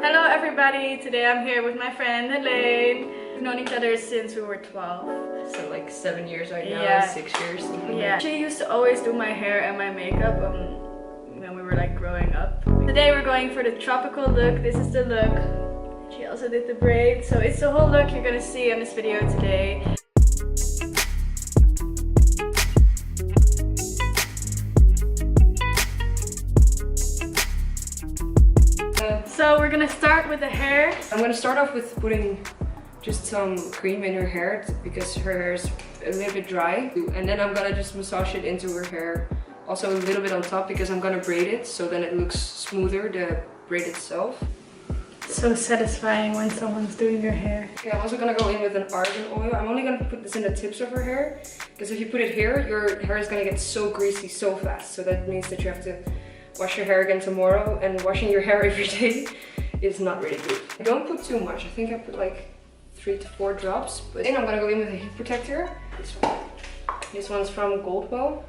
Hello everybody, today I'm here with my friend Heleen. We've known each other since we were 12. So like 7 years right now, Yeah. 6 years. Yeah. She used to always do my hair and my makeup when we were like growing up. Today we're going for the tropical look. This is the look. She also did the braid, so it's the whole look you're gonna see in this video today. So we're gonna start with the hair. I'm gonna start off with putting just some cream in her hair because her hair is a little bit dry. And then I'm gonna just massage it into her hair. Also a little bit on top because I'm gonna braid it so then it looks smoother, the braid itself. So satisfying when someone's doing your hair. Okay, I'm also gonna go in with an argan oil. I'm only gonna put this in the tips of her hair because if you put it here, your hair is gonna get so greasy so fast. So that means that you have to wash your hair again tomorrow, and washing your hair every day is not really good. Don't put too much. I think I put like 3 to 4 drops. But then I'm gonna go in with a heat protector. This one. This one's from Goldwell.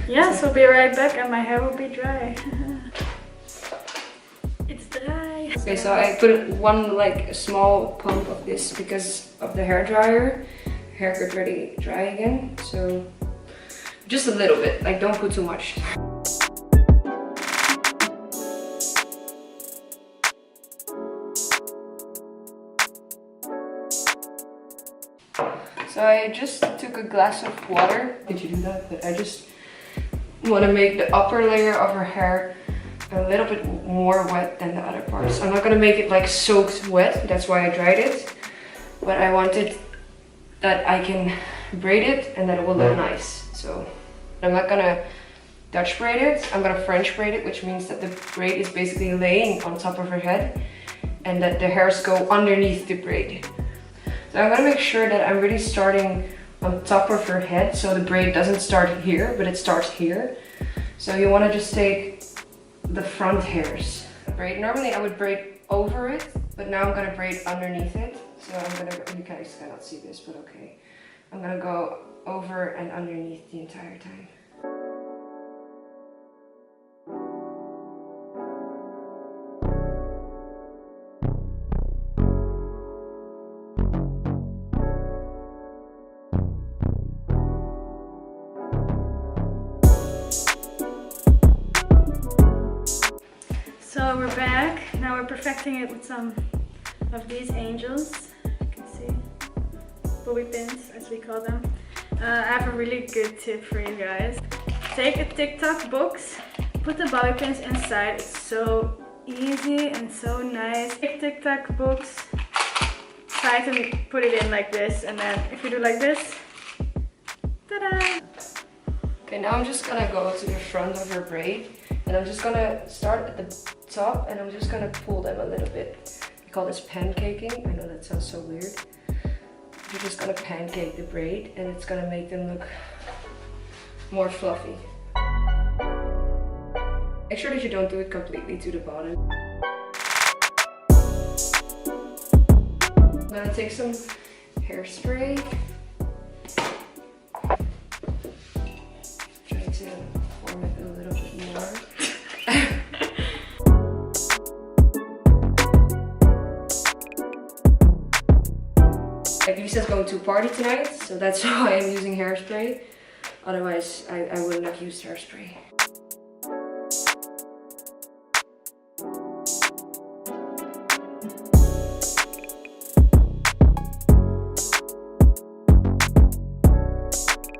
Yes, we'll be right back and my hair will be dry. It's dry. Okay, so I put one like a small pump of this because of the hair dryer. Hair got really dry again, so just a little bit, like don't put too much. So I just took a glass of water. Did you do that? But I just want to make the upper layer of her hair a little bit more wet than the other parts. I'm not gonna make it like soaked wet, that's why I dried it, but I wanted that I can braid it and that it will look nice. So I'm not gonna Dutch braid it, I'm gonna French braid it, which means that the braid is basically laying on top of her head and that the hairs go underneath the braid. So I'm gonna make sure that I'm really starting on top of her head so the braid doesn't start here, but it starts here. So you wanna just take the front hairs. Normally I would braid over it, but now I'm gonna braid underneath it. So I'm gonna, you guys cannot see this, but okay. I'm gonna go over and underneath the entire time. So we're back. Now we're perfecting it with some of these angels. You can see. Bobby pins, as we call them. I have a really good tip for you guys. Take a TikTok box, put the bobby pins inside. It's so easy and so nice. Take TikTok box, try to put it in like this, and then if you do like this, ta-da! Okay, now I'm just gonna go to the front of her braid, and I'm just gonna start at the top, and I'm just gonna pull them a little bit. We call this pancaking. I know that sounds so weird. You're just gonna pancake the braid and it's gonna make them look more fluffy. Make sure that you don't do it completely to the bottom. I'm gonna take some hairspray. Try to form it a little bit more. Like Lisa's going to a party tonight, so that's why I'm using hairspray. Otherwise, I wouldn't have used hairspray.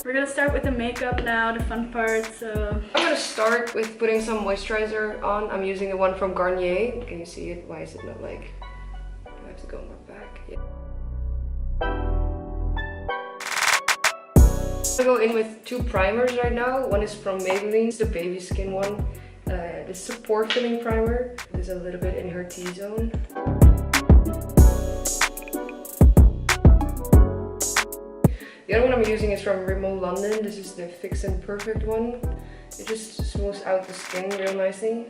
We're gonna start with the makeup now, the fun part. So I'm gonna start with putting some moisturizer on. I'm using the one from Garnier. Can you see it? Why is it not like... I have to go more back. Yeah. I go in with 2 primers right now. One is from Maybelline, it's the baby skin one. This is a pore filling primer. There's a little bit in her T-zone. The other one I'm using is from Rimmel London. This is the Fix and Perfect one. It just smooths out the skin real nicely.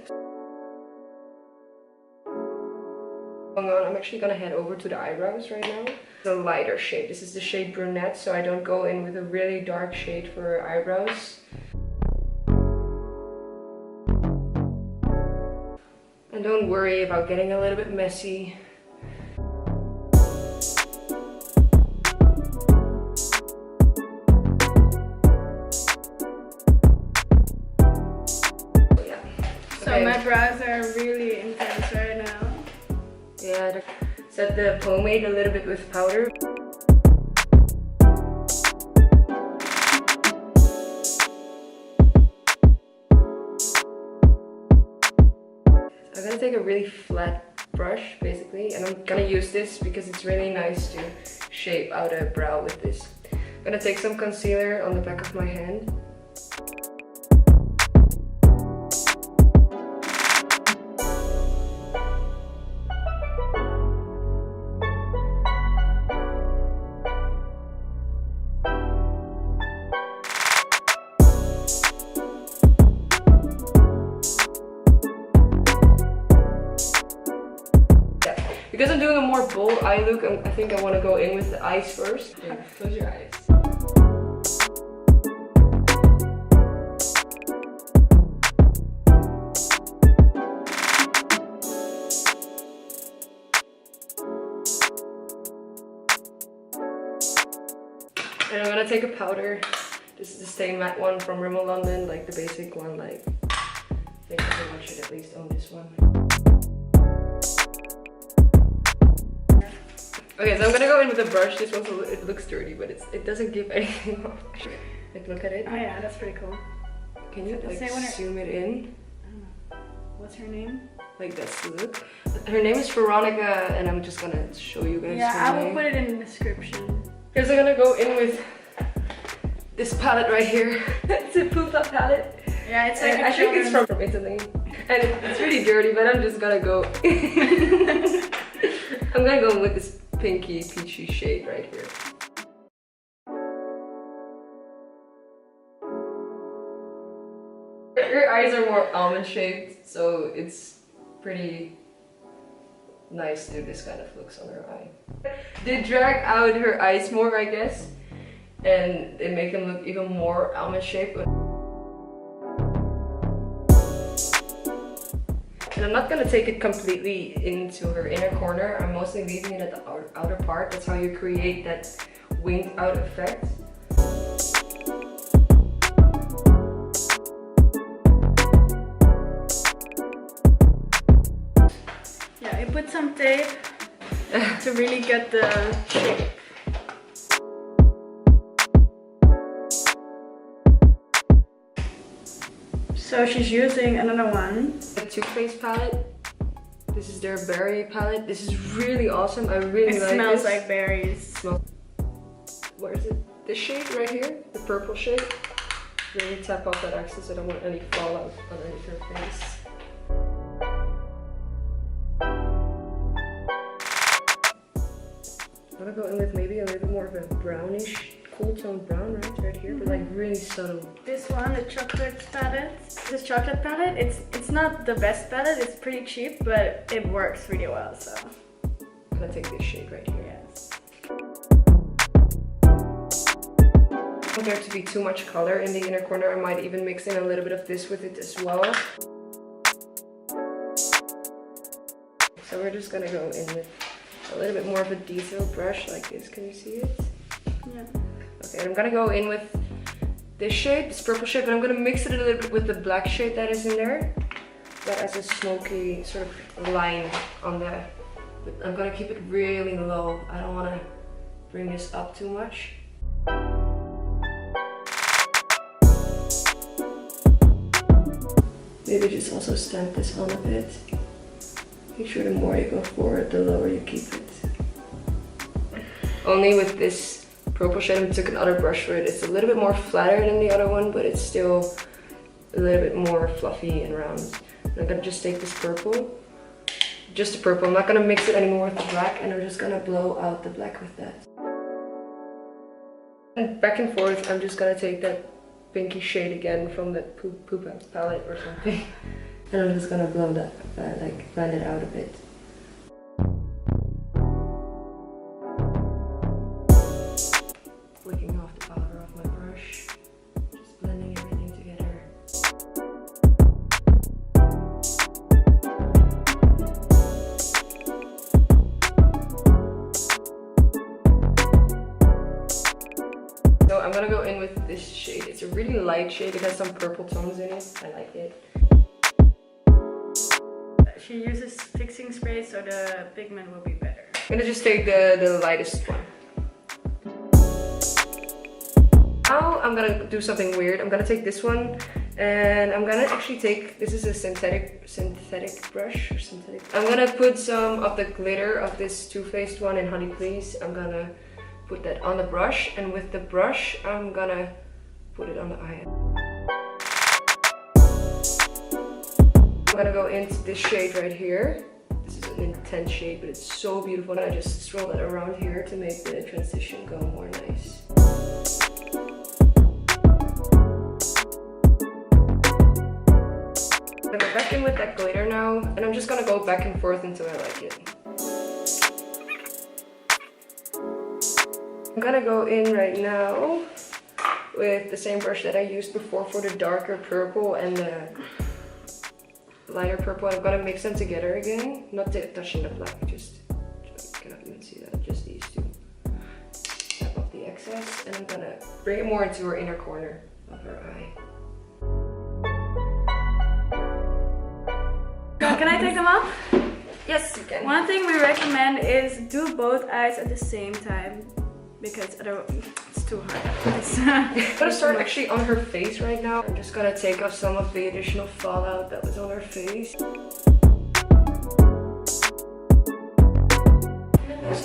I'm actually gonna head over to the eyebrows right now. The lighter shade. This is the shade Brunette, so I don't go in with a really dark shade for eyebrows. And don't worry about getting a little bit messy. So my brows are really intense right now. Yeah, set the pomade a little bit with powder. I'm gonna take a really flat brush, basically, and I'm gonna use this because it's really nice to shape out a brow with this. I'm gonna take some concealer on the back of my hand. Because I'm doing a more bold eye look, I think I want to go in with the eyes first. Yeah, close your eyes. And I'm gonna take a powder. This is the Stay Matte one from Rimmel London, like the basic one. Like, I think everyone should at least own this one. Okay, so I'm gonna go in with a brush. This one, it looks dirty, but it doesn't give anything off. Like, look at it. Oh yeah, that's pretty cool. Can you like zoom it in? I don't know. What's her name? Like, that's the look. Her name is Veronica, and I'm just gonna show you guys. Yeah, her I will name. put it in the description. Because I'm gonna go in with this palette right here. It's a Pupa palette. Yeah, it's like I think it's from Italy. And it's really dirty, but I'm just gonna go. I'm gonna go with this pinky peachy shade right here. Her eyes are more almond shaped, so it's pretty nice to do this kind of looks on her eye. They drag out her eyes more, I guess, and they make them look even more almond shaped. And I'm not gonna take it completely into her inner corner. I'm mostly leaving it at the outer part. That's how you create that winged out effect. Yeah, I put some tape to really get the shape. So she's using another one. The Too Faced palette. This is their berry palette. This is really awesome. I really like this. It smells like berries. Where is it? This shade right here, the purple shade. Really tap off that excess. I don't want any fallout underneath her face. I'm gonna go in with maybe a little bit more of a brownish, cool tone brown right here, but like really subtle. This one, the chocolate palette. This chocolate palette, it's not the best palette. It's pretty cheap, but it works really well. So I'm gonna take this shade right here. Yes. I want there to be too much color in the inner corner. I might even mix in a little bit of this with it as well. So we're just gonna go in with a little bit more of a detailed brush like this. Can you see it? Yeah. Okay, and I'm gonna go in with this shade, this purple shade, but I'm gonna mix it a little bit with the black shade that is in there. That has a smoky sort of line on the, but I'm gonna keep it really low. I don't wanna bring this up too much. Maybe just also stamp this on a bit. Make sure the more you go forward, the lower you keep it. Only with this purple shade, I took another brush for it. It's a little bit more flatter than the other one, but it's still a little bit more fluffy and round. And I'm gonna just take this purple, just the purple. I'm not gonna mix it anymore with the black, and I'm just gonna blow out the black with that. And back and forth, I'm just gonna take that pinky shade again from the Pupa palette or something. And I'm just gonna blow that, like blend it out a bit. Flicking off the powder off my brush, just blending everything together. I'm gonna go in with this shade. It's a really light shade. It has some purple tones in it. I like it. She uses fixing spray, so the pigment will be better. I'm gonna just take the lightest one. Now I'm gonna do something weird. I'm gonna take this one and I'm gonna actually take, this is a synthetic brush or synthetic. I'm gonna put some of the glitter of this Too Faced one in Honey Please. I'm gonna put that on the brush, and with the brush I'm gonna put it on the eye. I'm gonna go into this shade right here. This is an intense shade, but it's so beautiful. And I just swirl that around here to make the transition go more nice. I'm gonna go back in with that glitter now, and I'm just gonna go back and forth until I like it. I'm gonna go in right now with the same brush that I used before for the darker purple and the lighter purple. I'm gonna mix them together again, not touching the black, just you cannot even see that, just these two. Tap off the excess, and I'm gonna bring it more into her inner corner of her eye. Can I take them off? Yes, you can. One thing we recommend is do both eyes at the same time, because otherwise it's too hard. I'm gonna start actually on her face right now. I'm just gonna take off some of the additional fallout that was on her face.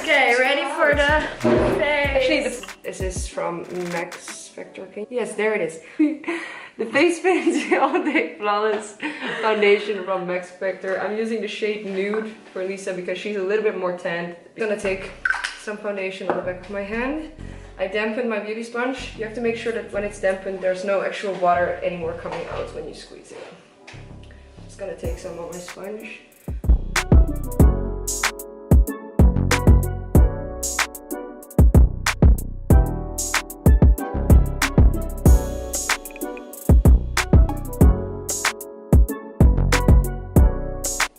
Okay, ready for the face. Actually, this is from Max Factor. Yes, there it is. The Face Paint All Day Flawless Foundation from Max Factor. I'm using the shade Nude for Lisa because she's a little bit more tanned. I'm gonna take some foundation on the back of my hand. I dampened my beauty sponge. You have to make sure that when it's dampened, there's no actual water anymore coming out when you squeeze it. Just gonna take some on my sponge.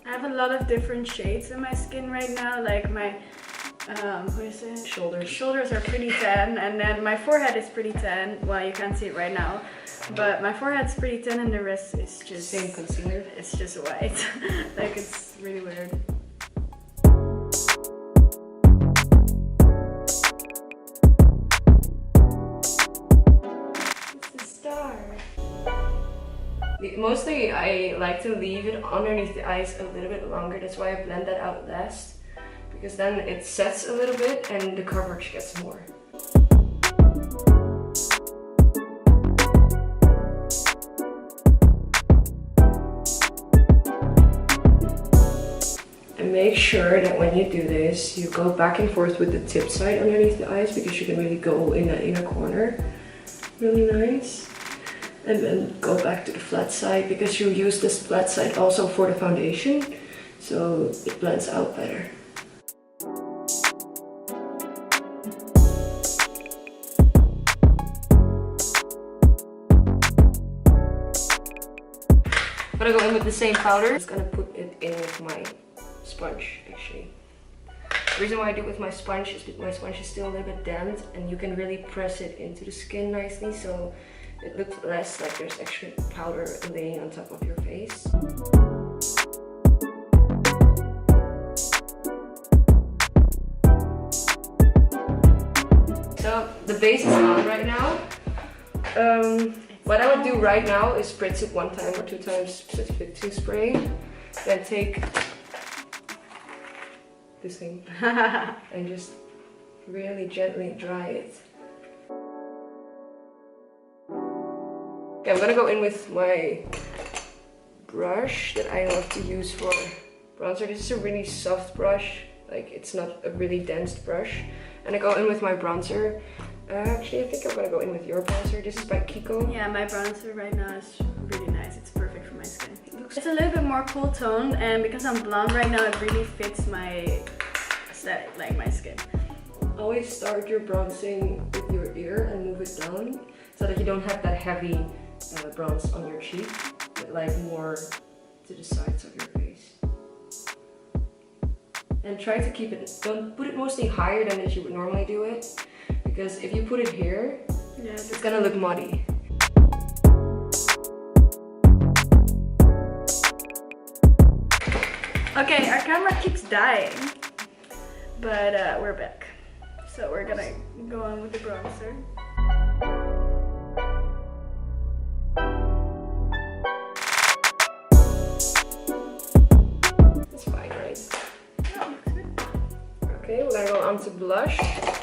I have a lot of different shades in my skin right now, like my what is it? Shoulders are pretty tan, and then my forehead is pretty tan. Well, you can't see it right now, but my forehead's pretty tan and the rest is just same concealer. It's just white. Like, it's really weird. It's the star. Mostly I like to leave it underneath the eyes a little bit longer. That's why I blend that out last, because then it sets a little bit and the coverage gets more. And make sure that when you do this, you go back and forth with the tip side underneath the eyes, because you can really go in that inner corner really nice. And then go back to the flat side, because you use this flat side also for the foundation, so it blends out better. I'm gonna go in with the same powder. I'm just gonna put it in with my sponge, actually. The reason why I do it with my sponge is because my sponge is still a little bit damp, and you can really press it into the skin nicely, so it looks less like there's extra powder laying on top of your face. So the base is on right now. What I would do right now is spritz it 1 time or 2 times with fixing spray. Then take this thing and just really gently dry it. Okay, I'm gonna go in with my brush that I love to use for bronzer. This is a really soft brush, like it's not a really dense brush. And I go in with my bronzer. Actually, I think I'm gonna go in with your bronzer. This is by Kiko. Yeah, my bronzer right now is really nice. It's perfect for my skin. It's a little bit more cool tone, and because I'm blonde right now, it really fits my aesthetic, like my skin. Always start your bronzing with your ear and move it down, so that you don't have that heavy bronze on your cheek, but like more to the sides of your face. And try to keep it, don't put it mostly higher than as you would normally do it, because if you put it here, Yeah, It's gonna look muddy. Okay, our camera keeps dying, but we're back. So we're gonna go on with the bronzer. That's fine, right? Oh, Okay, we're gonna go on to blush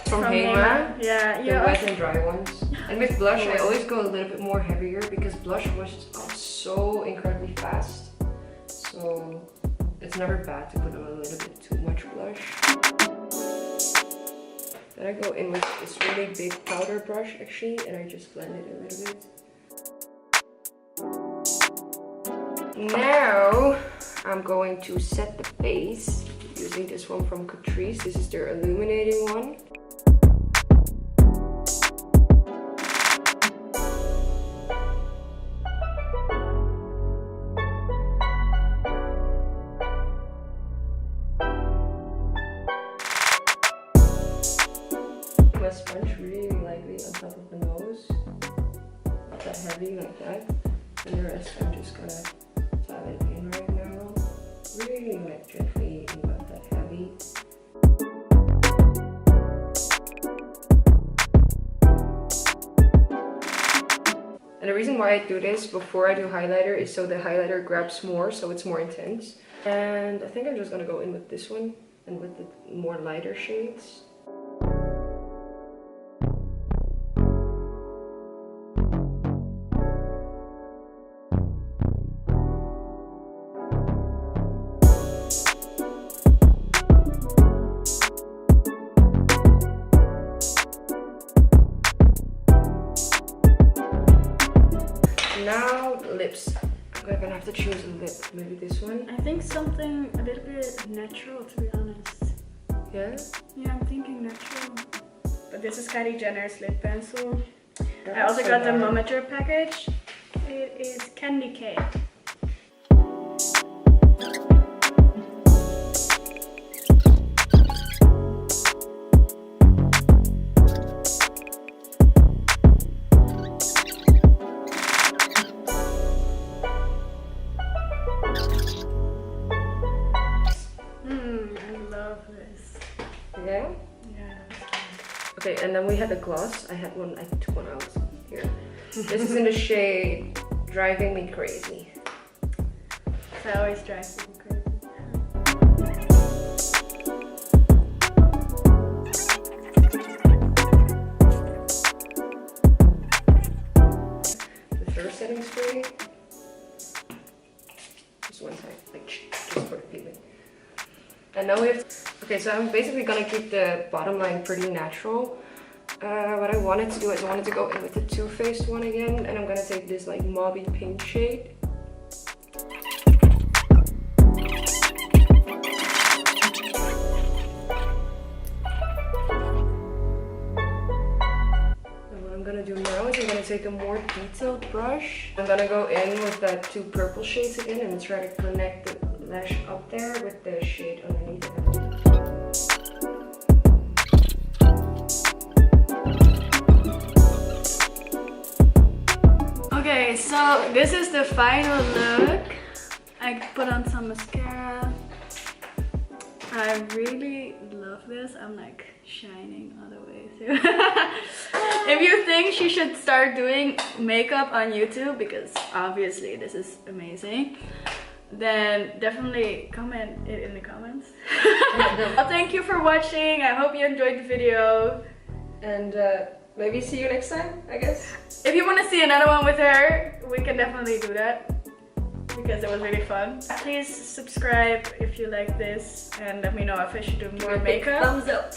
from Heleen. Heleen. Yeah, The yeah. wet and dry ones. And with blush, I always go a little bit more heavier because blush washes off so incredibly fast. So it's never bad to put on a little bit too much blush. Then I go in with this really big powder brush actually, and I just blend it a little bit. Now I'm going to set the base using this one from Catrice. This is their illuminating one. My sponge really lightly on top of the nose, not that heavy like that, and the rest I'm just gonna dial it in right now. Really like gently and not that heavy. And the reason why I do this before I do highlighter is so the highlighter grabs more, so it's more intense. And I think I'm just gonna go in with this one and with the more lighter shades. Now lips. I'm gonna have to choose a lip. Maybe this one. I think something a little bit natural, to be honest. Yeah? Yeah, I'm thinking natural. But this is Kylie Jenner's lip pencil. That's I also so got the bad. Momager package. It is candy cane. I love this. Yeah? Yeah. Okay, and then we had a gloss. I took one out here. This is in the shade Driving Me Crazy. That always drives me crazy. The first setting spray. Just one time, like just for the pigment. And now we have, okay, so I'm basically gonna keep the bottom line pretty natural. What I wanted to do is I wanted to go in with the Too Faced one again, and I'm gonna take this like mauvey pink shade. And what I'm gonna do now is I'm gonna take a more detailed brush. I'm gonna go in with that two purple shades again and try to connect the lash up there with the shade underneath it. Okay, so this is the final look. I put on some mascara. I really love this. I'm like shining all the way through. If you think she should start doing makeup on YouTube, because obviously this is amazing, then definitely comment it in the comments. Well, thank you for watching. I hope you enjoyed the video. And maybe see you next time, I guess. If you want to see another one with her, we can definitely do that, because it was really fun. Please subscribe if you like this, and let me know if I should do more makeup. Thumbs up.